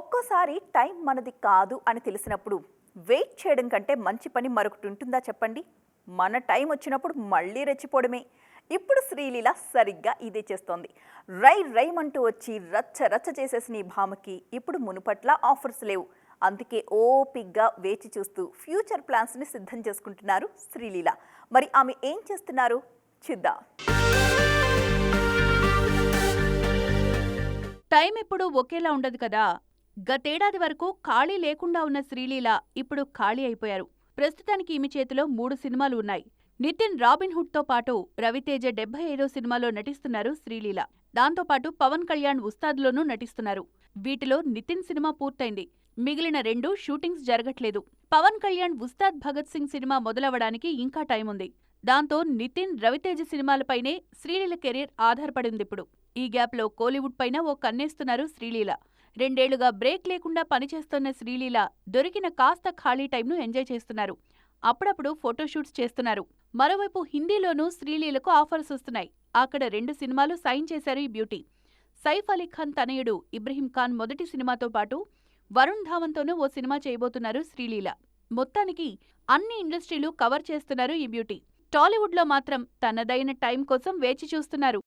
ఒక్కోసారి టైం మనది కాదు అని తెలిసినప్పుడు వెయిట్ చేయడం కంటే మంచి పని మరొకటి ఉంటుందా చెప్పండి. మన టైం వచ్చినప్పుడు మళ్ళీ రెచ్చిపోవడమే. ఇప్పుడు శ్రీలీల సరిగ్గా ఇదే చేస్తోంది. రైమంటూ వచ్చి రచ్చ రచ్చ చేసేసిన ఈ భామకి ఇప్పుడు మునుపట్ల ఆఫర్స్ లేవు. అందుకే ఓపిగ్గా వేచి చూస్తూ ఫ్యూచర్ ప్లాన్స్ని సిద్ధం చేసుకుంటున్నారు శ్రీలీల. మరి ఆమె ఏం చేస్తున్నారు చూద్దాం. టైం ఎప్పుడూ ఒకేలా ఉండదు కదా. గతేడాది వరకు ఖాళీ లేకుండా ఉన్న శ్రీలీల ఇప్పుడు ఖాళీ అయిపోయారు. ప్రస్తుతానికి ఈమె చేతిలో 3 సినిమాలు ఉన్నాయి. నితిన్ రాబిన్హుడ్తో పాటు రవితేజ 75వ సినిమాలో నటిస్తున్నారు శ్రీలీల. దాంతోపాటు పవన్ కళ్యాణ్ ఉస్తాద్లోనూ నటిస్తున్నారు. వీటిలో నితిన్ సినిమా పూర్తయింది. మిగిలిన 2 షూటింగ్స్ జరగట్లేదు. పవన్ కళ్యాణ్ ఉస్తాద్ భగత్ సింగ్ సినిమా మొదలవడానికి ఇంకా టైం ఉంది. దాంతో నితిన్, రవితేజ సినిమాలపైనే శ్రీలీల కెరీర్ ఆధారపడిందిప్పుడు. ఈ గ్యాప్లో కోలీవుడ్ పైన ఓ కన్నేస్తున్నారు శ్రీలీల. 2 ఏళ్లుగా బ్రేక్ లేకుండా పనిచేస్తోన్న శ్రీలీల దొరికిన కాస్త ఖాళీ టైంను ఎంజాయ్ చేస్తున్నారు. అప్పుడప్పుడు ఫోటోషూట్స్ చేస్తున్నారు. మరోవైపు హిందీలోనూ శ్రీలీలకు ఆఫర్స్ వస్తున్నాయి. అక్కడ 2 సినిమాలు సైన్ చేశారు ఈ బ్యూటీ. సైఫ్ అలీ ఖాన్ తనయుడు ఇబ్రహీం ఖాన్ మొదటి సినిమాతో పాటు వరుణ్ ధావన్తోనూ ఓ సినిమా చేయబోతున్నారు శ్రీలీల. మొత్తానికి అన్ని ఇండస్ట్రీలు కవర్ చేస్తున్నారు ఈ బ్యూటీ. టాలీవుడ్లో మాత్రం తనదైన టైం కోసం వేచి చూస్తున్నారు.